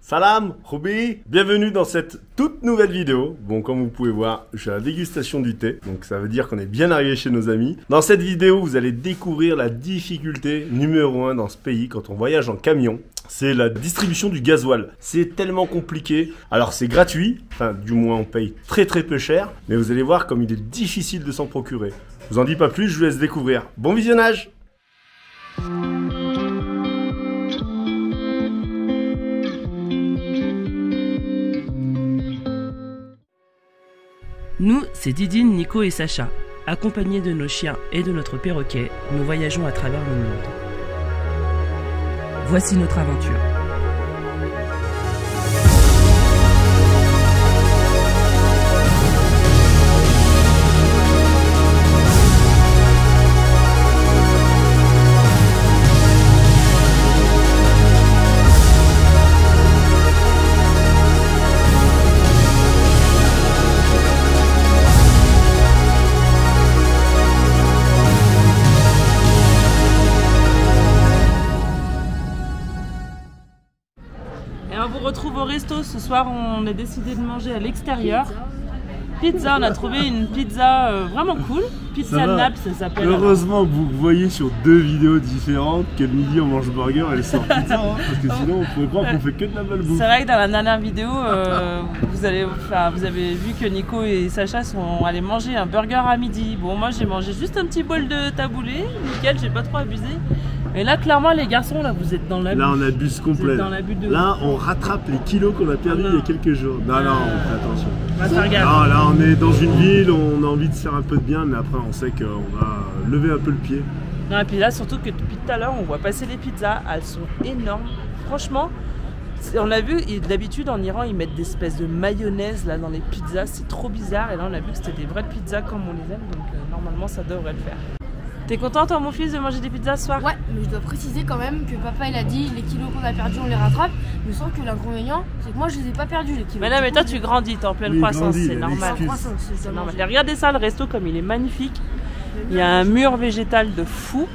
Salam, Roubi, bienvenue dans cette toute nouvelle vidéo. Bon, comme vous pouvez voir, je suis à la dégustation du thé, donc ça veut dire qu'on est bien arrivé chez nos amis. Dans cette vidéo, vous allez découvrir la difficulté numéro 1 dans ce pays quand on voyage en camion. C'est la distribution du gasoil. C'est tellement compliqué. Alors c'est gratuit, enfin du moins on paye très peu cher, mais vous allez voir comme il est difficile de s'en procurer. Je vous en dis pas plus, je vous laisse découvrir. Bon visionnage! Nous, c'est Didine, Nico et Sacha. Accompagnés de nos chiens et de notre perroquet, nous voyageons à travers le monde. Voici notre aventure. On vous retrouve au resto. Ce soir, on a décidé de manger à l'extérieur. Pizza, on a trouvé une pizza vraiment cool. Pizza Naples, ça s'appelle. Heureusement que vous voyez sur deux vidéos différentes qu'à midi on mange burger et le soir pizza, hein, parce que sinon on pourrait croire qu'on fait que de la malbouffe. C'est vrai que dans la dernière vidéo, vous avez vu que Nico et Sacha sont allés manger un burger à midi. Bon, moi j'ai mangé juste un petit bol de taboulé, nickel, j'ai pas trop abusé. Et là, clairement, les garçons, là, vous êtes dans l'abus. Là, on abuse complet. Là, on rattrape les kilos qu'on a perdus il y a quelques jours. Non, on fait attention. On va faire gaffe. Non, là, on est dans une ville, on a envie de se faire un peu de bien, mais après, on sait qu'on va lever un peu le pied. Non, et puis là, surtout que depuis tout à l'heure, on voit passer les pizzas. Elles sont énormes. Franchement, on a vu, d'habitude, en Iran, ils mettent des espèces de mayonnaise là dans les pizzas. C'est trop bizarre. Et là, on a vu que c'était des vraies pizzas comme on les aime. Donc, normalement, ça devrait le faire. T'es content, toi, mon fils, de manger des pizzas ce soir? Ouais, mais je dois préciser quand même que papa il a dit les kilos qu'on a perdus on les rattrape. Mais sans que l'inconvénient, c'est que moi je les ai pas perdus les kilos. Mais non, mais toi tu grandis, t'es en pleine croissance, c'est normal. C'est normal. Regardez ça, le resto comme il est magnifique. Il y a un mur végétal de fou.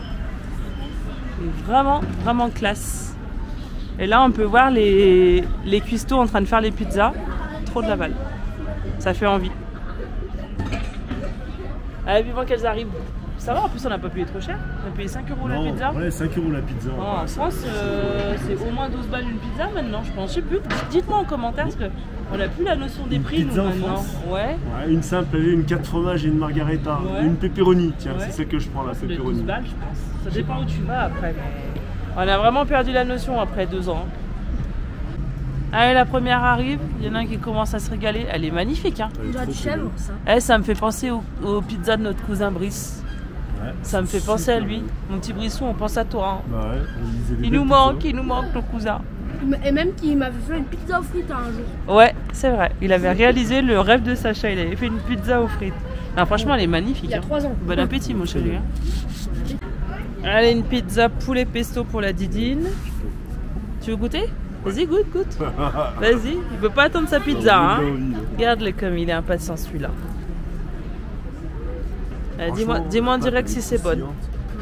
Il est vraiment classe. Et là on peut voir les cuistots en train de faire les pizzas. Trop de la balle. Ça fait envie. Allez, vivant qu'elles arrivent. Ça va, en plus on n'a pas payé trop cher, on a payé 5 € la pizza. Ouais, 5 € la pizza. Oh, en France, c'est au moins 12 balles une pizza maintenant, je pense. Je sais plus, dites-moi en commentaire parce qu'on n'a plus la notion des prix nous maintenant. Ouais. Une simple, une 4 fromages et une margarita, une pepperoni, tiens, c'est ce que je prends la pepperoni. 12 balles, je pense. Ça dépend où tu vas après. Mais... On a vraiment perdu la notion après 2 ans. Allez, la première arrive, il y en a un qui commence à se régaler, elle est magnifique. Hein. Du chèvre, ça. Ça me fait penser aux pizzas de notre cousin Brice. Ouais, ça me fait penser à lui. Mon petit Brisson, on pense à toi. Hein. Bah ouais, il nous manque ton cousin. Et même qu'il m'avait fait une pizza aux frites un jour. Ouais, c'est vrai. Il avait réalisé le rêve de Sacha. Il avait fait une pizza aux frites. Non, franchement, elle est magnifique. Il y a 3 ans. Bon appétit, mon chéri. Hein. Allez, une pizza poulet pesto pour la Didine. Tu veux goûter? Vas-y, goûte. Vas-y. Il peut pas attendre sa pizza. Hein. Regarde-le comme il est impatient, celui-là. Dis-moi en direct si c'est bonne.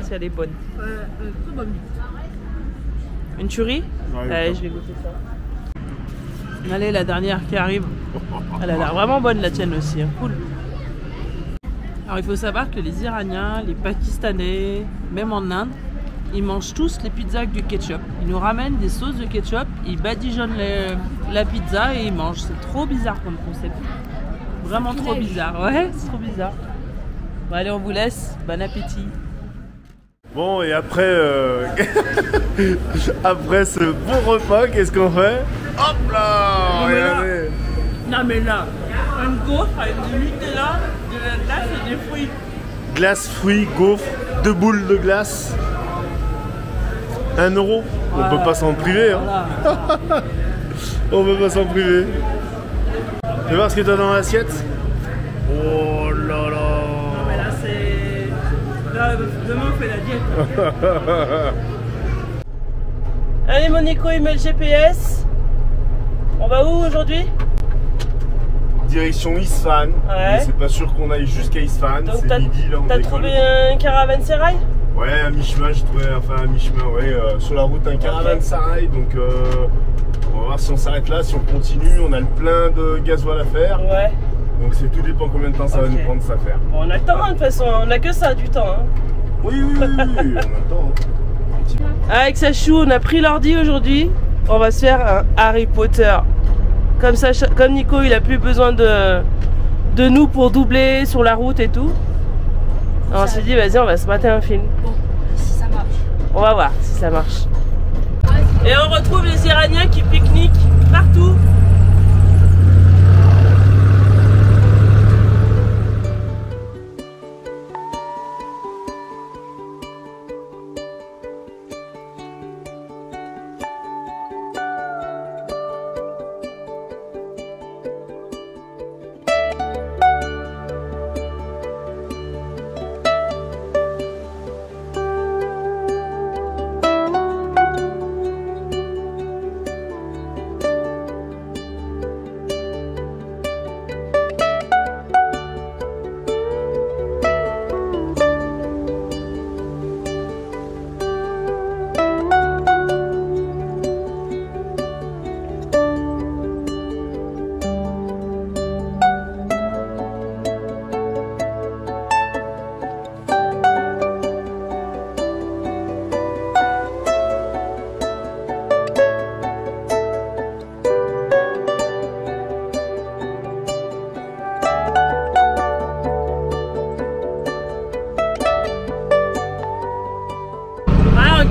Si elle est bonne. Très bonne. Une tuerie? Allez, je vais goûter ça. Allez, la dernière qui arrive. Elle a l'air vraiment bonne, la tienne aussi. Hein. Cool. Alors, il faut savoir que les Iraniens, les Pakistanais, même en Inde, ils mangent tous les pizzas avec du ketchup. Ils nous ramènent des sauces de ketchup, ils badigeonnent la pizza et ils mangent. C'est trop bizarre comme concept. Vraiment trop bizarre. Ouais, c'est trop bizarre. Bon, allez, on vous laisse. Bon appétit. Bon, et après, après ce bon repas, qu'est-ce qu'on fait? Hop là, regardez. Non, mais là, une gaufre avec du Nutella, de la glace et des fruits. Glace, fruits, gaufre, 2 boules de glace. 1 €. On peut pas s'en priver. Hein. Voilà. On peut pas s'en priver. Tu veux voir ce que tu as dans l'assiette? Oh là là. Demain on fait la diète. Allez, mon Nico, il met le GPS. On va où aujourd'hui? Direction Isfahan. Ouais. C'est pas sûr qu'on aille jusqu'à Isfahan. Donc t'as trouvé un caravansérail? Ouais, à mi-chemin, j'ai trouvé, enfin à mi-chemin, ouais, sur la route un caravansérail. Donc on va verra si on s'arrête là, si on continue, on a le plein de gasoil à faire. Ouais. Donc c'est tout dépend combien de temps ça va nous prendre ça à faire. Bon, on a le temps, hein, de toute façon, on a que ça du temps. Hein. Oui, on a le temps. Hein. Avec Sachou, on a pris l'ordi aujourd'hui. On va se faire un Harry Potter. Comme ça, comme Nico, il a plus besoin de nous pour doubler sur la route et tout. Alors, on s'est dit, vas-y, on va se mater un film. Bon, si ça marche. On va voir si ça marche. Et on retrouve les Iraniens qui pique-niquent partout.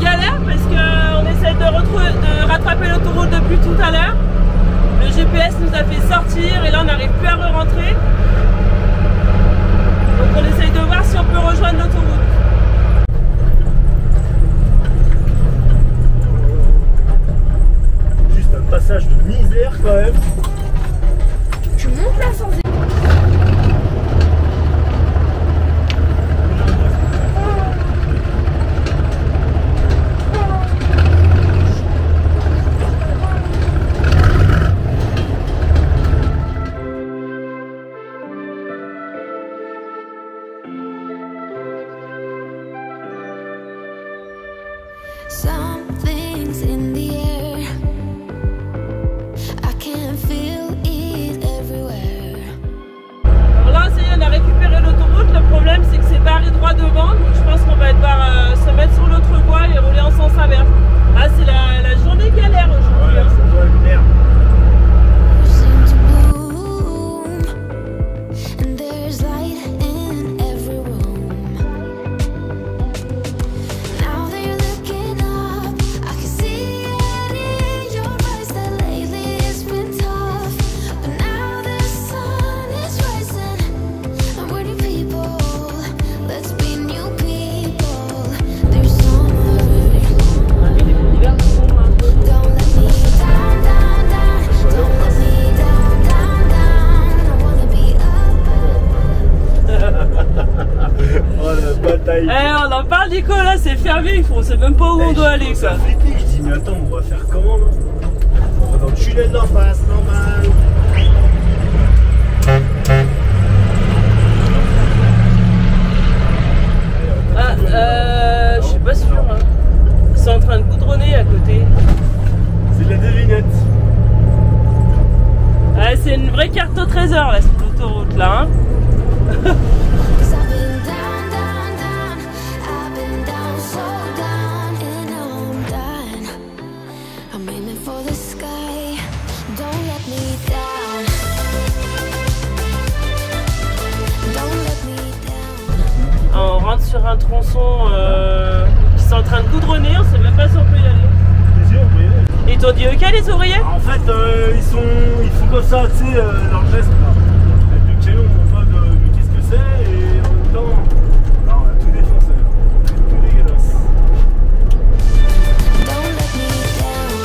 Galère parce qu'on essaie de rattraper l'autoroute depuis tout à l'heure. Le GPS nous a fait sortir et là on n'arrive plus à re-rentrer. Donc on essaye de voir si on peut rejoindre l'autoroute. Juste un passage de misère quand même. Tu montes là sans Something's in the air. I can feel it everywhere. Alors là, ça y est, on a récupéré l'autoroute. Le problème, c'est que c'est barré droit devant. Donc je pense qu'on va devoir se mettre sur l'autre voie et rouler en sens inverse. Ah, c'est la journée galère aujourd'hui. Ouais, c'est toi une merde. Seem to bloom, and there's light in every room. Now they're looking up. I can see it in your eyes that lately it's been tough. But now the sun is rising, and we're new people. Let's be new people. There's so much. Don't let me down, down, down. Don't let me down, down, down. I wanna be up. Oh la bataille. On en parle, Nico, là, c'est fermé. On sait même pas où on doit aller. Ça Quoi. flippé, je dis mais attends, on va faire comment là? On va dans le tunnel d'en face, normal. Je suis pas sûr. Hein. Ils sont en train de goudronner à côté. C'est de la devinette. C'est une vraie carte au trésor, là, sur l'autoroute, là. Hein. 'Cause I've been down, down, down. I've been down, so down, and now I'm done. I'm aiming for the sky. Don't let me down. Don't let me down. On rentre sur un tronçon qui sont en train de goudronner. On sait même pas si on peut y aller. Les ouvriers. Ils t'ont dit ok, les ouvriers? En fait, ils font comme ça, tu sais, leur geste. Avec le crayon, on voit de qu'est-ce que c'est, et en même temps, non, on a tout défoncé. C'est tout dégueulasse. Don't let me down.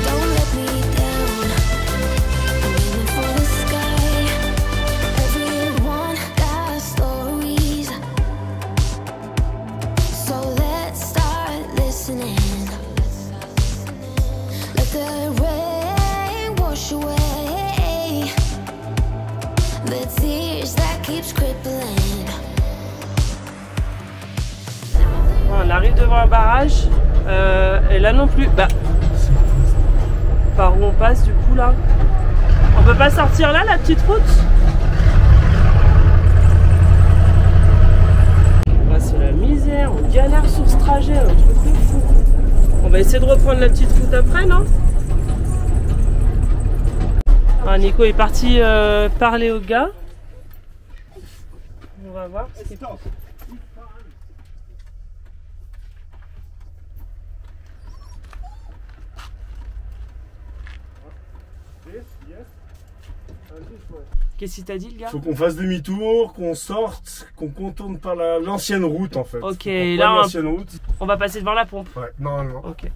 Don't let me down. I'm aiming for the sky. Everyone got stories, so let's start listening. Let the rain wash away the tears that keeps crippling. On arrive devant un barrage. Et là non plus. Bah, par où on passe du coup là? On peut pas sortir là, la petite route? Ah, c'est la misère, on galère sur ce trajet, un truc de fou. On va essayer de reprendre la petite route après, non? Ah, Nico est parti parler au gars. On va voir ce qu'il pense. Qu'est-ce qu'il t'a dit le gars? Faut qu'on fasse demi-tour, qu'on sorte, qu'on contourne par l'ancienne route en fait. Ok, là l'ancienne route. On va passer devant la pompe. Ouais, normalement. Ok.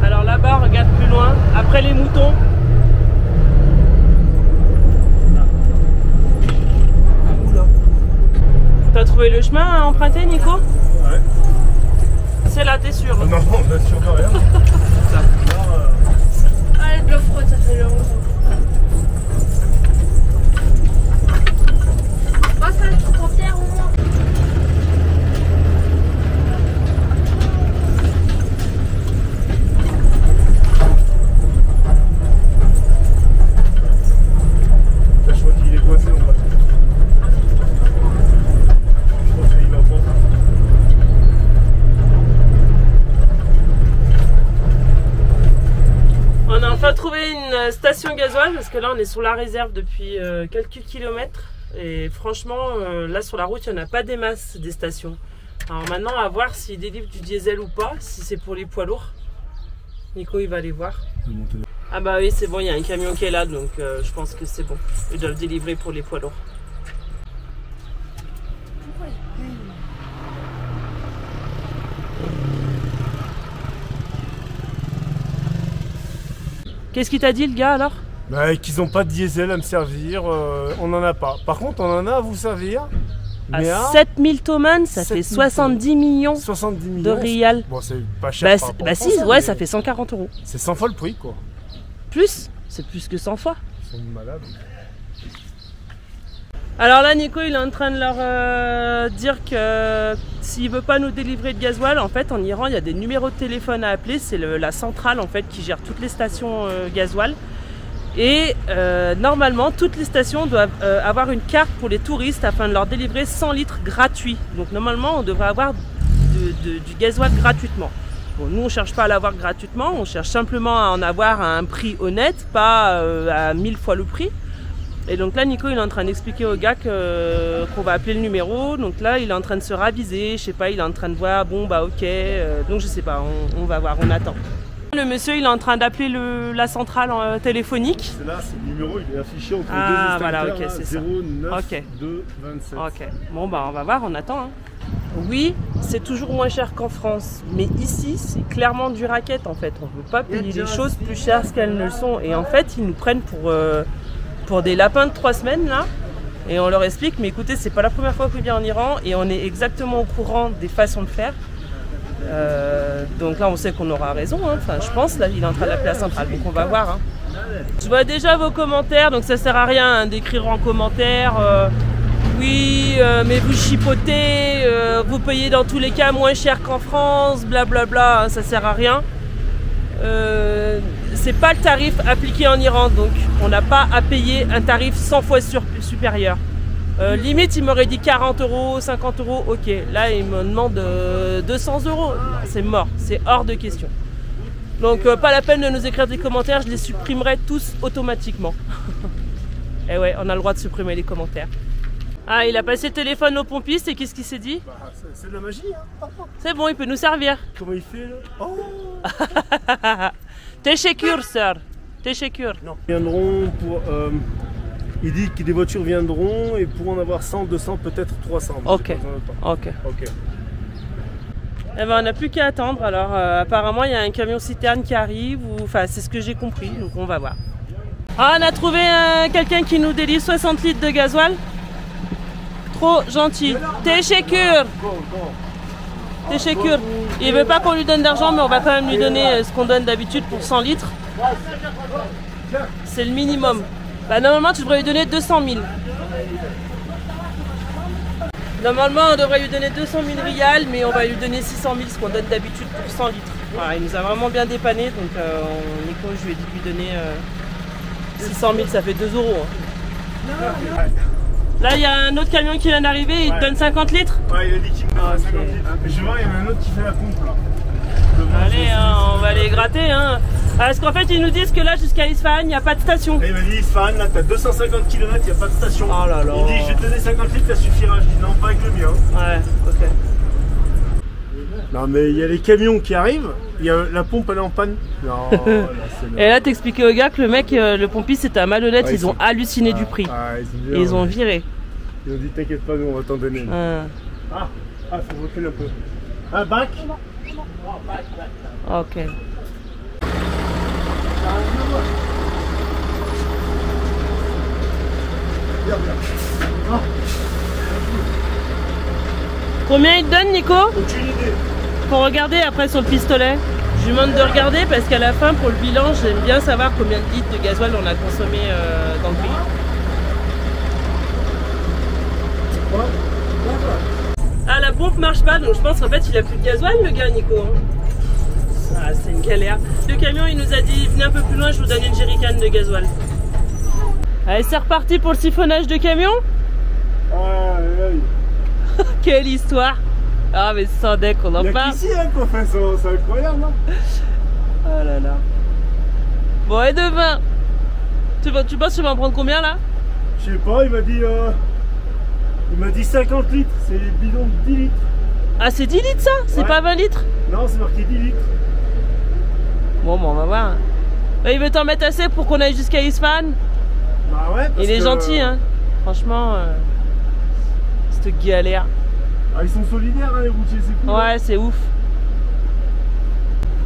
Alors là-bas, regarde plus loin, après les moutons. T'as trouvé le chemin à emprunter, Nico? Ouais. C'est là, t'es sûr? Non, bien sûr de rien. Allez, de l'off-road, ça fait le 11 ans. Passe un truc en terre au moins. Là, je crois qu'il est coincé en bas. Je crois qu'il va pas. On a enfin trouvé une station gasoil parce que là on est sur la réserve depuis quelques kilomètres et franchement là sur la route il n'y en a pas des masses des stations. Alors maintenant à voir s'ils délivrent du diesel ou pas, si c'est pour les poids lourds. Nico il va aller voir. Ah bah oui c'est bon, il y a un camion qui est là donc je pense que c'est bon. Ils doivent délivrer pour les poids lourds. Qu'est-ce qu'il t'a dit le gars alors? Bah, qu'ils n'ont pas de diesel à me servir, on n'en a pas. Par contre, on en a à vous servir. Mais À 7000 tomanes, ça fait 70 millions 70 millions de rials. Bon, c'est pas cher. Bah, par rapport bah à si, France, ouais, mais ça fait 140 €. C'est 100 fois le prix, quoi. Plus? C'est plus que 100 fois. Ils sont malades. Alors là, Nico, il est en train de leur dire que s'il veut pas nous délivrer de gasoil, en fait, en Iran, il y a des numéros de téléphone à appeler. C'est la centrale, en fait, qui gère toutes les stations gasoil. Et normalement, toutes les stations doivent avoir une carte pour les touristes afin de leur délivrer 100 litres gratuits. Donc normalement, on devrait avoir du gasoil gratuitement. Bon, nous, on ne cherche pas à l'avoir gratuitement, on cherche simplement à en avoir à un prix honnête, pas à 1000 fois le prix. Et donc là, Nico, il est en train d'expliquer au gars qu'on va appeler le numéro. Donc là, il est en train de se raviser, je sais pas, il est en train de voir, bon bah ok, donc je sais pas, on va voir, on attend. Le monsieur, il est en train d'appeler la centrale téléphonique. C'est là, c'est le numéro, il est affiché entre Ah, deux extincteurs, voilà, ok, là, c'est ça. 09 Ok. 2 27. Ok, bon bah on va voir, on attend. Hein. Oui, c'est toujours moins cher qu'en France, mais ici c'est clairement du racket en fait. On ne peut pas payer les choses plus chères qu'elles ne le sont. Et en fait, ils nous prennent pour des lapins de 3 semaines là. Et on leur explique, mais écoutez, c'est pas la première fois que je viens en Iran et on est exactement au courant des façons de faire. Donc là, on sait qu'on aura raison. Hein. Enfin, je pense, là, il est en train d'appeler la centrale, donc on va voir. Hein. Je vois déjà vos commentaires, donc ça sert à rien hein, d'écrire en commentaire. Oui, mais vous chipotez, vous payez dans tous les cas moins cher qu'en France, blablabla, hein, ça sert à rien. C'est pas le tarif appliqué en Iran, donc on n'a pas à payer un tarif 100 fois supérieur. Limite, il m'aurait dit 40 €, 50 €, ok. Là, il me demande 200 €. C'est mort, c'est hors de question. Donc, pas la peine de nous écrire des commentaires, je les supprimerai tous automatiquement. Et ouais, on a le droit de supprimer les commentaires. Ah, il a passé le téléphone au pompiste et qu'est-ce qu'il s'est dit? Bah, c'est de la magie, hein. C'est bon, il peut nous servir. Comment il fait là? Oh. T'es secure, sir. T'es secure. Non. Ils viendront pour. Il dit que des voitures viendront et pour en avoir 100, 200, peut-être 300. Ok. Ok. Ok. Eh ben, on n'a plus qu'à attendre. Alors, apparemment, il y a un camion citerne qui arrive. Enfin, c'est ce que j'ai compris. Donc, on va voir. Ah, on a trouvé quelqu'un qui nous délivre 60 litres de gasoil. Trop gentil. T'es secure. T'es secure. Il veut pas qu'on lui donne d'argent, mais on va quand même lui donner ce qu'on donne d'habitude pour 100 litres. C'est le minimum. Bah, normalement, tu devrais lui donner 200 000. Normalement, on devrait lui donner 200 000 rials, mais on va lui donner 600 000, ce qu'on donne d'habitude pour 100 litres. Voilà, il nous a vraiment bien dépanné, donc Nico, je lui ai dit de lui donner 600 000, ça fait 2 euros. Hein. Là, il y a un autre camion qui vient d'arriver, il te donne 50 litres. Ouais, il a dit qu'il me donne 50 litres. Je vois, il y en a un autre qui fait la pompe là. Allez, hein, on va les gratter. Hein. Parce qu'en fait, ils nous disent que là, jusqu'à Isfahan, il n'y a pas de station. Et il m'a dit, Isfahan, là, t'as 250 km, il n'y a pas de station. Oh là là. Il dit, je vais te donner 50 litres, ça suffira. Je dis, non, pas avec le mien. Ouais, ok. Non, mais il y a les camions qui arrivent, il y a la pompe, elle est en panne. Non, là, c'est Et là, t'expliquais au gars que le mec, le pompiste, c'était malhonnête, Ouais, ils ont halluciné du prix. Et ils ont viré. Ils ont dit, t'inquiète pas, nous, on va t'en donner. Ah, faut reculer un peu. Un bac. Ok. Combien il te donne, Nico? Aucune idée. Faut regarder après sur le pistolet. Je lui demande de regarder parce qu'à la fin, pour le bilan, j'aime bien savoir combien de litres de gasoil on a consommé dans le pays. Ah, la pompe marche pas, donc je pense qu'en fait il a plus de gasoil, le gars, Nico. Ah, c'est une galère. Le camion, il nous a dit venez un peu plus loin, je vous donne une jerrycan de gasoil. Allez, c'est reparti pour le siphonnage de camion. Quelle histoire. Ah, mais sans deck, on en parle. Il y a qu'ici hein, qu'on fait ça, c'est incroyable. Hein. Oh là là. Bon, et demain, tu penses que tu vas en prendre combien là? Je sais pas, il m'a dit 50 litres, c'est les bidons de 10 litres. Ah, c'est 10 litres ça? C'est Ouais. pas 20 litres? Non, c'est marqué 10 litres. Bon, on va voir. Il veut t'en mettre assez pour qu'on aille jusqu'à Isfahan. Bah ouais, parce Il est que, gentil, hein. Franchement, cette galère. Ah, ils sont solidaires, hein, les routiers, c'est cool. Ouais, c'est ouf.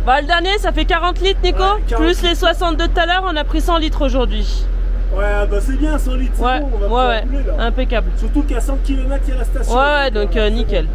Bah, le dernier, ça fait 40 litres, Nico. Ouais, 40 Plus les 62 de tout à l'heure, on a pris 100 litres aujourd'hui. Ouais, bah c'est bien, 100 litres, c'est Ouais, bon, on va pouvoir rouler, là. impeccable. Surtout qu'à 100 km, il y a la station. Ouais, donc c'est nickel. bon.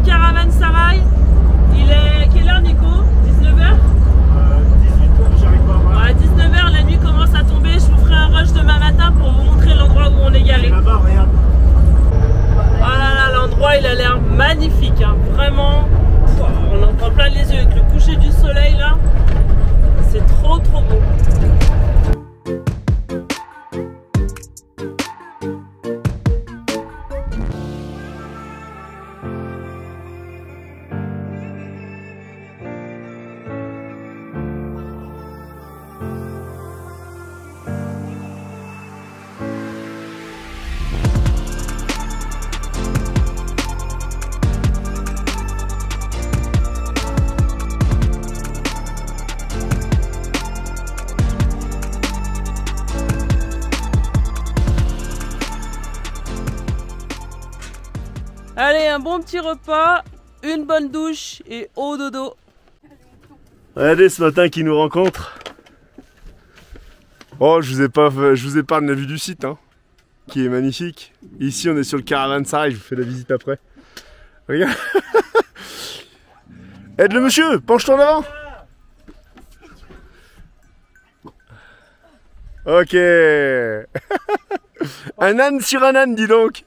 Caravansérail. Il est quelle heure, Nico? 19h? 18h, j'arrive pas à voir. À 19h, la nuit commence à tomber. Je vous ferai un rush demain matin pour vous montrer l'endroit où on est garé. Là-bas, regarde. Oh là là, l'endroit il a l'air magnifique, hein. Vraiment. On en prend plein les yeux avec le coucher du soleil là. C'est trop beau. Allez, un bon petit repas, une bonne douche et au dodo. Regardez ce matin qui nous rencontre. Oh, je vous épargne la vue du site, hein, qui est magnifique. Ici, on est sur le Caravansérail, je vous fais la visite après. Regarde. Aide le monsieur, penche-toi en avant. Ok. Un âne sur un âne, dis donc.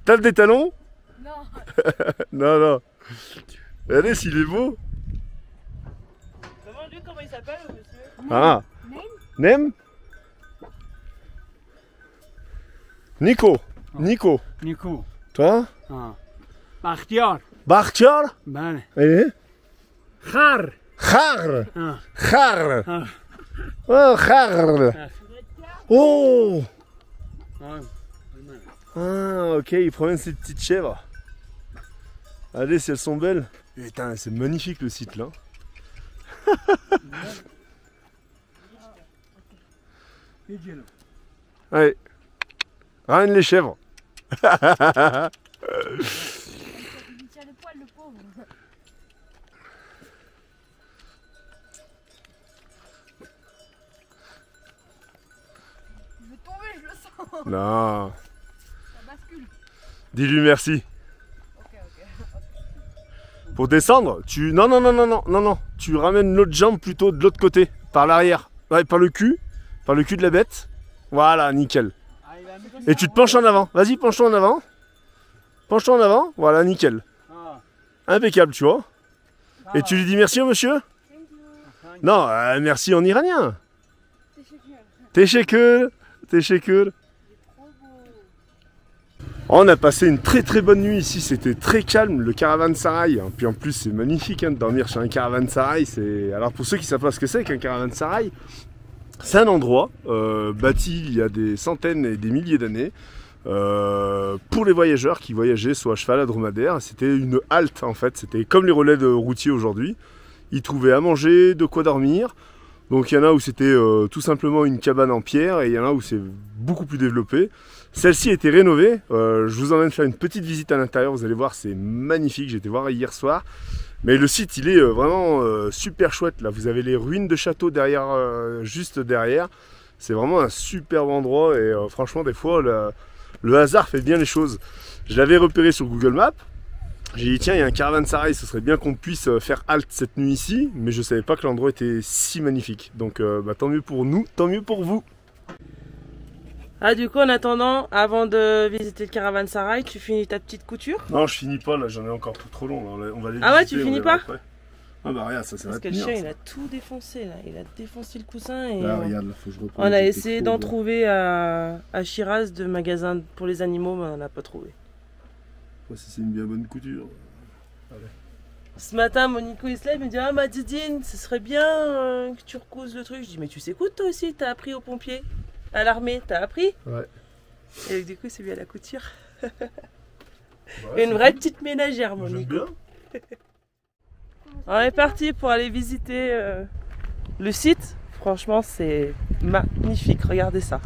Tape des talons? Non. Non, non. Regardez s'il est beau. Demande-lui comment il s'appelle, monsieur. Ah. Nem? Nico. Nico. Nico. Toi? Bahtiyar. Bahtiyar? Ben. Et? Khar. Khar. Ah. Khar. Ah. Oh, khar. Oh. Ah, ok, il promène ses petites chèvres. Allez, si elles sont belles. Putain, c'est magnifique le site là. Allez, ramène les chèvres. Il tient les poils, le pauvre. Je vais tomber, je le sens. Non. Ça bascule. Dis-lui merci. Ok. Pour descendre, tu... Non, non, non, non, non, non, non. Tu ramènes l'autre jambe plutôt de l'autre côté, par l'arrière. Ouais, par le cul de la bête. Voilà, nickel. Et tu te penches en avant. Vas-y, penche-toi en avant. Penche-toi en avant. Voilà, nickel. Impeccable, tu vois. Et tu lui dis merci au monsieur? Non, merci en iranien. Teşekkür. Teşekkür. On a passé une très bonne nuit ici, c'était très calme, le caravansérail. Puis en plus c'est magnifique de dormir chez un caravansérail. Alors pour ceux qui ne savent pas ce que c'est qu'un caravansérail, c'est un endroit bâti il y a des centaines et des milliers d'années pour les voyageurs qui voyageaient soit à cheval, à dromadaire. C'était une halte en fait, c'était comme les relais de routiers aujourd'hui. Ils trouvaient à manger, de quoi dormir. Donc il y en a où c'était tout simplement une cabane en pierre et il y en a où c'est beaucoup plus développé. Celle-ci a été rénovée, je vous emmène faire une petite visite à l'intérieur, vous allez voir c'est magnifique, j'ai été voir hier soir. Mais le site il est vraiment super chouette, là vous avez les ruines de château derrière, juste derrière. C'est vraiment un superbe endroit et franchement des fois le hasard fait bien les choses. Je l'avais repéré sur Google Maps, j'ai dit tiens il y a un caravansérail, ce serait bien qu'on puisse faire halte cette nuit ici, mais je savais pas que l'endroit était si magnifique. Donc tant mieux pour nous, tant mieux pour vous. Ah, du coup, en attendant, avant de visiter le caravansérail, tu finis ta petite couture? Non, je finis pas là, j'en ai encore tout trop long. Là. On va les Ah ouais, visiter, tu finis on verra pas? après. Ah bah regarde, ça va Parce que le tenir, chien, ça. il a tout défoncé là. Il a défoncé le coussin et Là, regarde, là, faut que je reprenne on a les essayé textos, d'en là. trouver à Shiraz de magasins pour les animaux, mais on n'a pas trouvé. Ouais, si c'est une bien bonne couture. Ce matin, mon Nico il se lève, il me dit ah ma Didine, ce serait bien que tu recouses le truc. Je dis mais tu sais quoi toi aussi, t'as appris aux pompiers, à l'armée, t'as appris? Ouais. Et du coup c'est bien la couture. Ouais, Une vraie petite ménagère mon j'aime Nico. bien. On est parti pour aller visiter le site. Franchement c'est magnifique, regardez ça.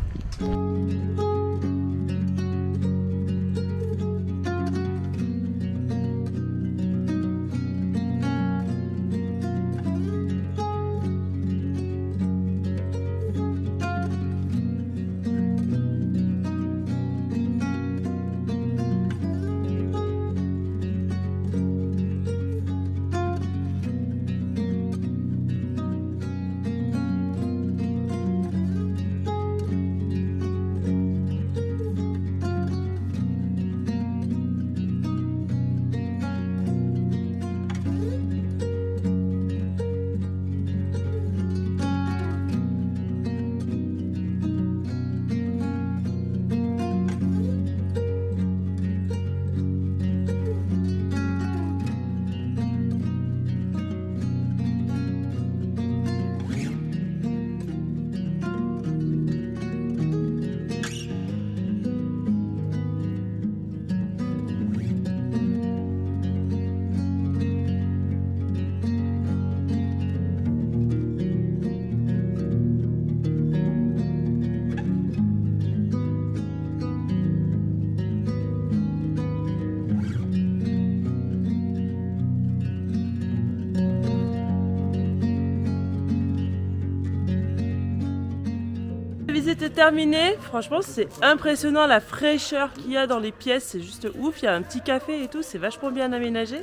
La visite est terminée, franchement c'est impressionnant la fraîcheur qu'il y a dans les pièces, c'est juste ouf, il y a un petit café et tout, c'est vachement bien aménagé.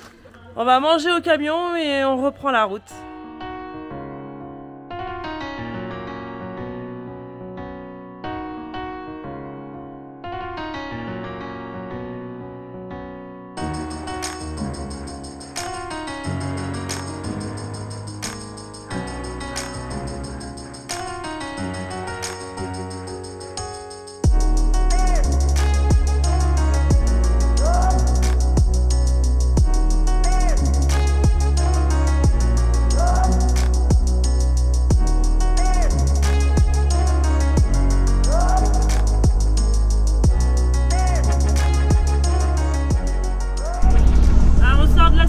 On va manger au camion et on reprend la route.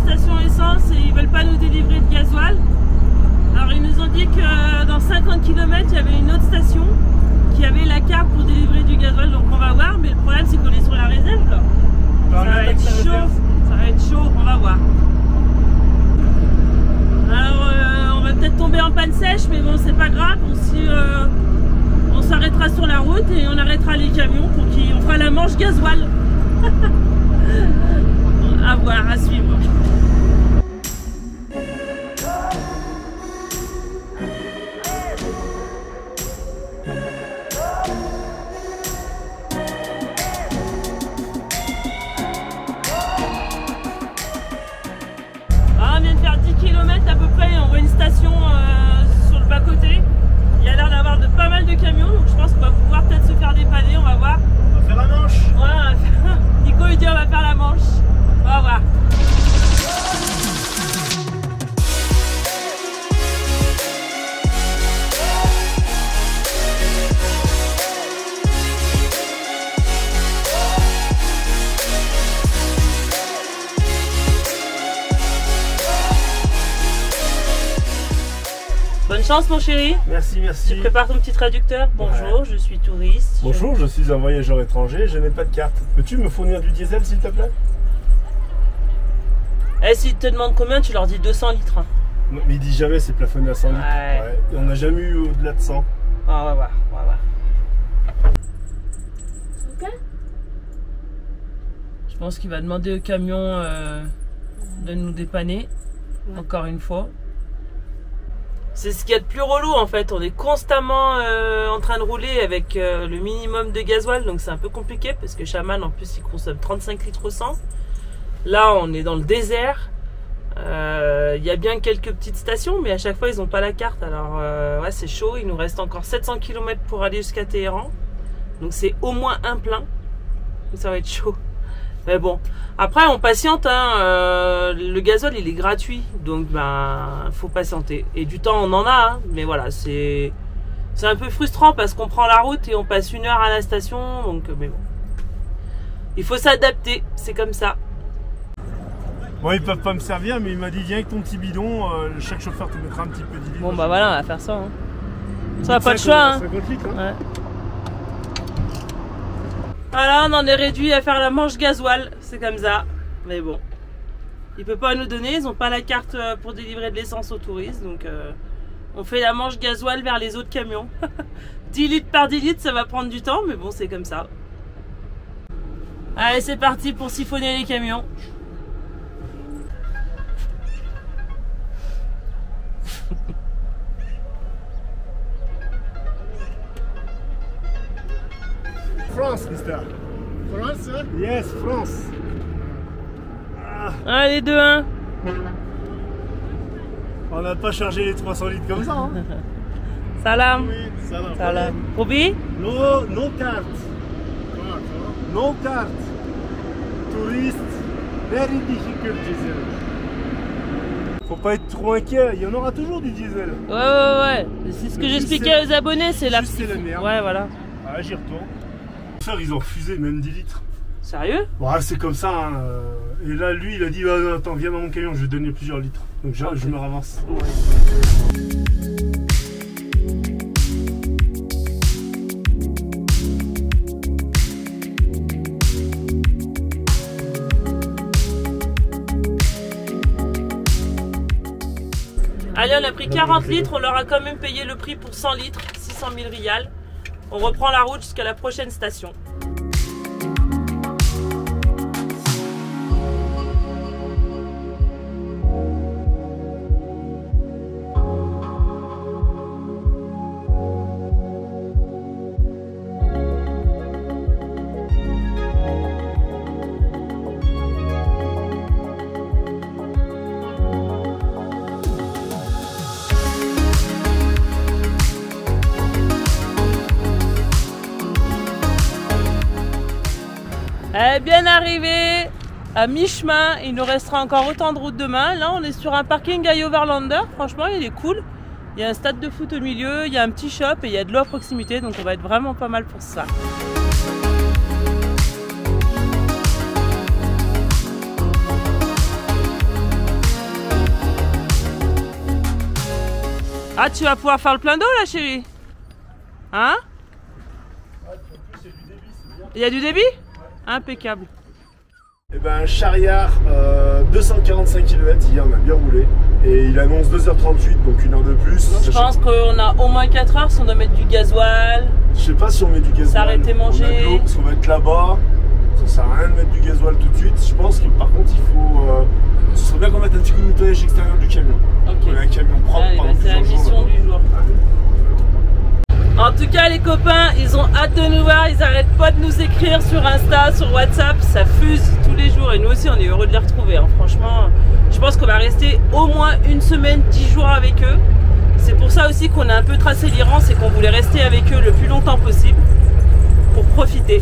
station essence et ils veulent pas nous délivrer de gasoil. Alors ils nous ont dit que dans 50 km il y avait une autre station qui avait la carte pour délivrer du gasoil, donc on va voir, mais le problème c'est qu'on est sur la réserve là. Ça va être chaud, ça va être chaud, on va voir. Alors on va peut-être tomber en panne sèche, mais bon c'est pas grave, on s'arrêtera sur la route et on arrêtera les camions pour qu'on fera la manche gasoil. À voir, à suivre. On vient de faire 10 km à peu près et on voit une station sur le bas-côté. Il y a l'air d'avoir pas mal de camions, donc je pense qu'on va pouvoir peut-être se faire dépanner, on va voir. On va faire la manche. Ouais, Nico lui dit on va faire la manche. On va voir. Bonne chance mon chéri. Merci, merci. Tu prépares ton petit traducteur. Bonjour, je suis touriste. Bonjour, je suis un voyageur étranger, je n'ai pas de carte. Peux-tu me fournir du diesel s'il te plaît? Eh, s'ils te demandent combien, tu leur dis 200 litres. Non, mais il dit jamais c'est plafonné à 100 litres. Ouais. Et on n'a jamais eu au-delà de 100. Ah, on va voir, on va voir. Ok. Je pense qu'il va demander au camion de nous dépanner. Ouais. Encore une fois. C'est ce qu'il y a de plus relou en fait. On est constamment en train de rouler avec le minimum de gasoil. Donc c'est un peu compliqué parce que Shaman en plus il consomme 35 litres au 100. Là on est dans le désert. Il y a bien quelques petites stations mais à chaque fois ils n'ont pas la carte. Alors ouais c'est chaud. Il nous reste encore 700 km pour aller jusqu'à Téhéran. Donc c'est au moins un plein. Donc ça va être chaud. Mais bon, après on patiente, hein, le gasoil il est gratuit, donc ben faut patienter. Et du temps on en a, hein, mais voilà, c'est un peu frustrant parce qu'on prend la route et on passe 1 heure à la station, donc mais bon. Il faut s'adapter, c'est comme ça. Bon, ils peuvent pas me servir, mais il m'a dit viens avec ton petit bidon, chaque chauffeur te mettra un petit peu d'huile. Bon bah voilà, on va faire ça. Hein. Ça n'a pas de choix. Hein. 50 litres, hein. Ouais. Voilà, on en est réduit à faire la manche gasoil, c'est comme ça. Mais bon, ils ne peuvent pas nous donner, ils n'ont pas la carte pour délivrer de l'essence aux touristes. Donc on fait la manche gasoil vers les autres camions. 10 litres par 10 litres, ça va prendre du temps, mais bon, c'est comme ça. Allez, c'est parti pour siphonner les camions. France, mister. France, hein? Yes, France. Allez, 2-1. On n'a pas chargé les 300 litres comme ça. Hein. Salam. Oui, salam. Salam. Roby? No carte. No carte. Touriste. Very difficult diesel. Faut pas être trop inquiet, il y en aura toujours du diesel. Ouais. C'est ce que j'expliquais aux abonnés, c'est la... C'est la merde. Ouais, voilà. Ah, j'y retourne. Ils ont refusé même 10 litres. Sérieux? Bon, c'est comme ça. Hein. Et là, lui, il a dit attends, viens dans mon camion, je vais te donner plusieurs litres. Donc je me ravance. Allez, on a pris 40 litres, on leur a quand même payé le prix pour 100 litres, 600 000 rials. On reprend la route jusqu'à la prochaine station. Bien arrivé à mi-chemin, il nous restera encore autant de route demain. Là on est sur un parking à Overlander, franchement il est cool. Il y a un stade de foot au milieu, il y a un petit shop et il y a de l'eau à proximité, donc on va être vraiment pas mal pour ça. Ah, tu vas pouvoir faire le plein d'eau là, chérie? Hein? Il y a du débit? Impeccable. Eh ben, Chariard, 245 km, hier on a bien roulé. Et il annonce 2h38, donc 1 heure de plus. Donc je pense qu'on a au moins 4 heures si on doit mettre du gasoil. Je sais pas si on met du gasoil. S'arrêter manger. On a de l'eau, parce qu'on va être là-bas. Ça sert à rien de mettre du gasoil tout de suite. Je pense que par contre il faut... ce serait bien qu'on mette un petit coup de nettoyage extérieur du camion. Ok. On a un camion propre. Allez, pendant c'est la plusieurs mission jours, du jour. En tout cas les copains, ils ont hâte de nous voir, ils arrêtent pas de nous écrire sur Insta, sur WhatsApp, ça fuse tous les jours et nous aussi on est heureux de les retrouver. Hein. Franchement, je pense qu'on va rester au moins 1 semaine, 10 jours avec eux. C'est pour ça aussi qu'on a un peu tracé l'Iran, c'est qu'on voulait rester avec eux le plus longtemps possible pour profiter.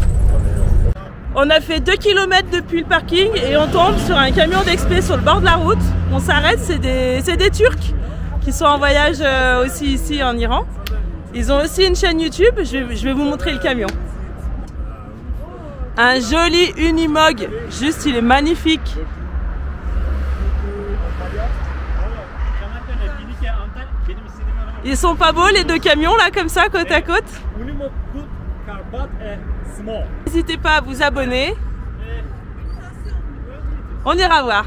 On a fait 2 km depuis le parking et on tombe sur un camion d'expé sur le bord de la route. On s'arrête, c'est des Turcs qui sont en voyage aussi ici en Iran. Ils ont aussi une chaîne YouTube, je vais vous montrer le camion. Un joli Unimog, juste il est magnifique. Ils sont pas beaux les 2 camions là comme ça côte à côte? N'hésitez pas à vous abonner. On ira voir.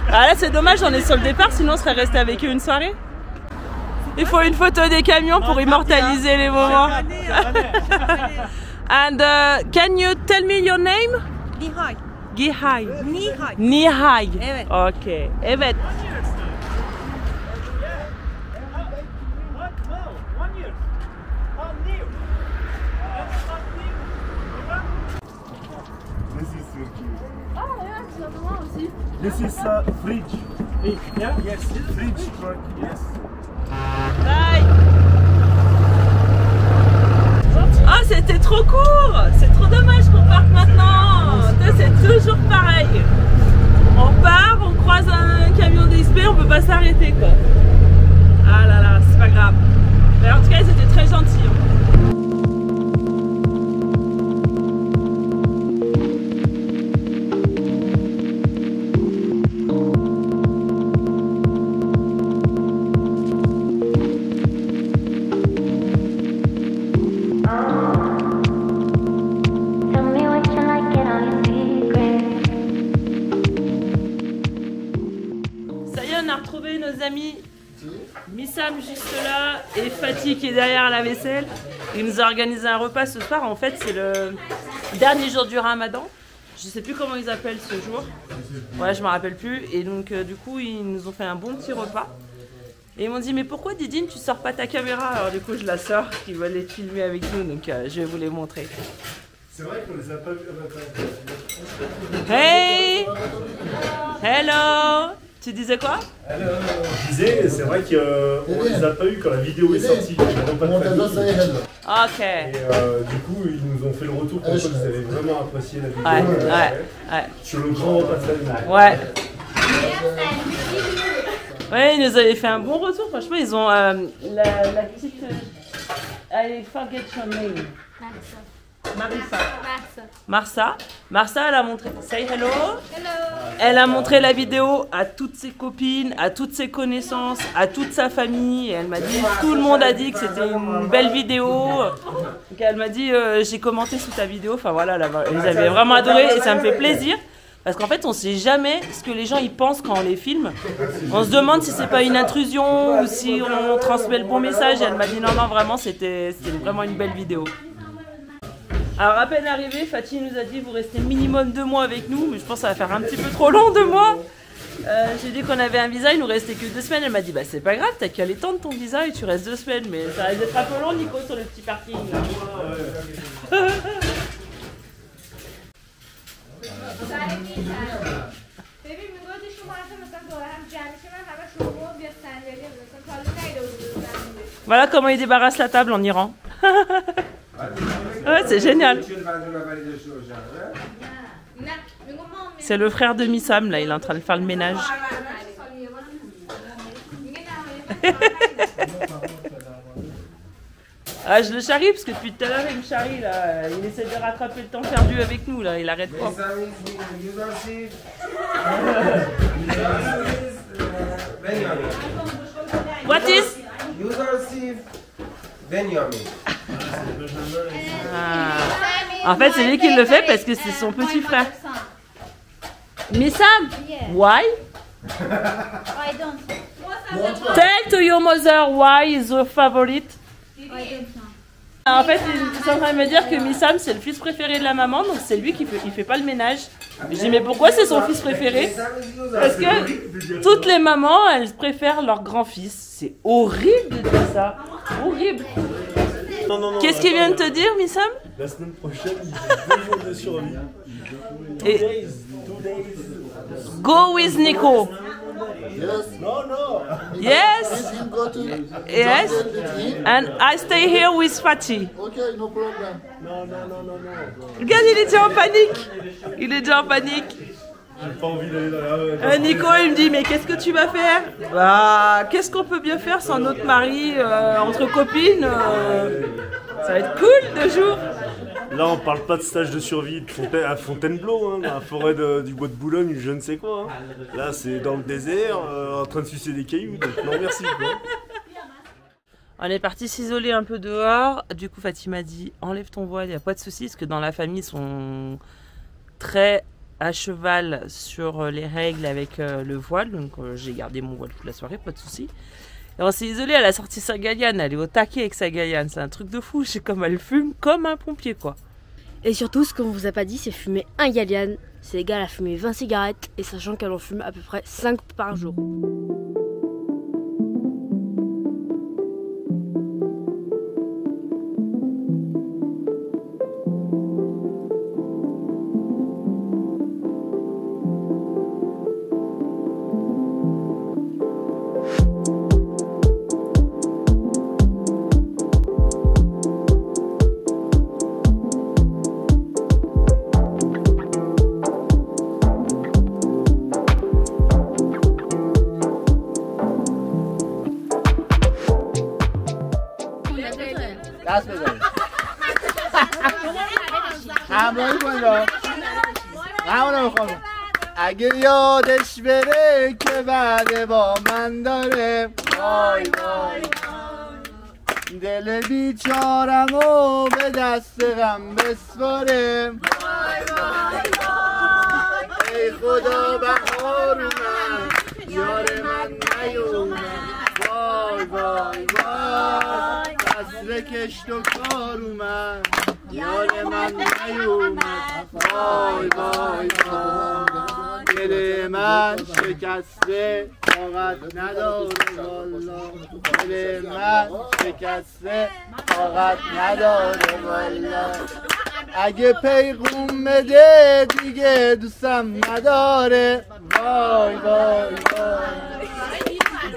Ah là c'est dommage, on est sur le départ, sinon on serait resté avec eux une soirée. Il faut une photo des camions pour immortaliser les moments. And can you tell me your name? Nihai. Gihai. Nihai. Nihai. Evet. Ok. Evet. Ah, regarde, tu vas voir aussi. This is fridge. Yeah? Yes, fridge truck, yes. Bye. Ah, c'était trop court. C'est trop dommage qu'on parte maintenant. C'est toujours pareil. On part, on croise un camion d'XP, on peut pas s'arrêter quoi. Ah là là, c'est pas grave. Mais en tout cas, ils étaient très gentils. Hein. Tell me what you like, get all your secrets. Ça y est, on a retrouvé nos amis Missam juste là et Fatih qui est derrière la vaisselle. Il nous a organisé un repas ce soir. En fait, c'est le dernier jour du Ramadan. Je sais plus comment ils appellent ce jour. Ouais, je me rappelle plus. Et donc, du coup, ils nous ont fait un bon petit repas. Et ils m'ont dit, mais pourquoi Didine, tu sors pas ta caméra? Alors, du coup, je la sors. Ils veulent les filmer avec nous. Donc, je vais vous les montrer. C'est vrai qu'on les a pas vus à matin. Hey! Hello! Tu disais quoi? Je disais, c'est vrai qu'on les a pas eu quand la vidéo est sortie. Ok. Et du coup, ils nous ont fait le retour comme quoi ils avaient vraiment apprécié la vidéo. Ouais. Sur le grand repas de famille. Ouais. Ouais, ils nous avaient fait un bon retour. Franchement, ils ont la petite. I forget your name. Marsa, elle a montré. Say hello. Hello. Elle a montré la vidéo à toutes ses copines, à toutes ses connaissances, à toute sa famille. Et elle m'a dit, tout le monde a dit que c'était une belle vidéo. Donc elle m'a dit, j'ai commenté sous ta vidéo. Enfin voilà, ils avaient vraiment adoré et ça me fait plaisir. Parce qu'en fait, on sait jamais ce que les gens ils pensent quand on les filme. On se demande si c'est pas une intrusion ou si on transmet le bon message. Et elle m'a dit non, vraiment, c'était vraiment une belle vidéo. Alors à peine arrivé, Fatih nous a dit vous restez minimum 2 mois avec nous, mais je pense que ça va faire un petit peu trop long 2 mois. J'ai dit qu'on avait un visa, il nous restait que 2 semaines. Elle m'a dit bah c'est pas grave, t'as qu'à l'étendre ton visa et tu restes 2 semaines, mais ça risque d'être un peu long Nico sur le petit parking là. Voilà comment ils débarrassent la table en Iran. Ouais, c'est génial. C'est le frère de Missam, là, il est en train de faire le ménage. Ah, je le charrie parce que depuis tout à l'heure il me charrie là. Il essaie de rattraper le temps perdu avec nous là, il arrête pas. What is? Benjamin. En fait, c'est lui qui le fait parce que c'est son petit frère. Missam, why? I don't. Tell to your mother why is your favorite. I don't know. En fait, ils sont en train de me dire que Missam c'est le fils préféré de la maman, donc c'est lui qui fait pas le ménage. Je dis mais pourquoi c'est son fils préféré? Parce que toutes les mamans elles préfèrent leur grand-fils. C'est horrible de dire ça. Horrible. Non. Qu'est-ce qu'il vient de te dire, Missam? La semaine prochaine, il y a 2 jours de survie. Et... 2 days. Go with Nico. Non. Yes. Yes. And I stay here with Fatih. Okay, no problem. Non. Regarde, il est déjà en panique. Il est déjà en panique. J'ai pas envie d'aller dans la... Nico, il me dit, mais qu'est-ce que tu vas faire? Bah, qu'est-ce qu'on peut bien faire sans notre mari, entre copines ça va être cool 2 jours. Là, on parle pas de stage de survie à Fontainebleau, hein, dans la forêt du bois de Boulogne, je ne sais quoi. Hein. Là, c'est dans le désert, en train de sucer des cailloux, donc non merci. Quoi. On est parti s'isoler un peu dehors. Du coup, Fatima dit, enlève ton voile, il n'y a pas de souci, parce que dans la famille, ils sont très à cheval sur les règles avec le voile. Donc, j'ai gardé mon voile toute la soirée, pas de souci. Et on s'est isolé à la sortie Sagaliane, elle est au taquet avec Sagaliane, c'est un truc de fou, c'est comme elle fume comme un pompier quoi. Et surtout, ce qu'on vous a pas dit, c'est fumer un Galiane. C'est égal à fumer 20 cigarettes, et sachant qu'elle en fume à peu près 5 par jour. دست بزنید همراهی کنید همونو میخوام اگه یادش بره که بعد با من داره وای وای دل بیچارمو به دست غم بسپاره وای وای وای ای خدا بهار اومد یار من نیومد وای وای وای فصل کشت و کار اومد یار من نیومد وای وای وای دل من شکسته طاقت نداره والا دل من شکسته طاقت نداره والا اگه پیغوم بده دیگه دوستم نداره وای وای وای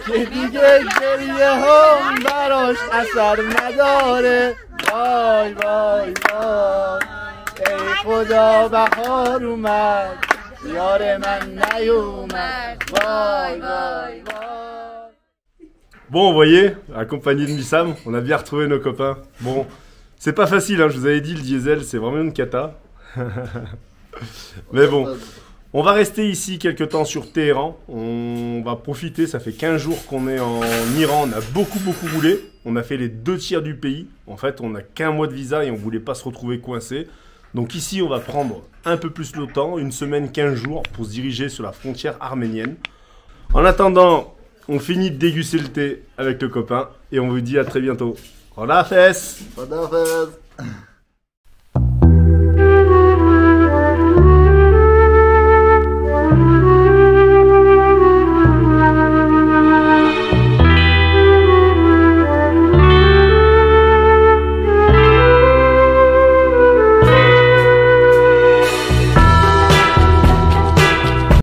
که دیگه گریه هم براش اثر نداره وای وای وای ای خدا بهار اومد یار من نیومد وای وای وای. Bon, vous voyez, accompagné de Missam, on a bien retrouvé nos copains. Bon, c'est pas facile, hein, je vous avais dit, le diesel, c'est vraiment une cata. Mais bon, on va rester ici quelques temps sur Téhéran. On va profiter, ça fait 15 jours qu'on est en Iran, on a beaucoup roulé. On a fait les 2 tiers du pays. En fait, on n'a qu'1 mois de visa et on voulait pas se retrouver coincé. Donc ici, on va prendre un peu plus le temps, 1 semaine, 15 jours, pour se diriger sur la frontière arménienne. En attendant, on finit de déguster le thé avec le copain et on vous dit à très bientôt. Hola, Fès! خداحافظ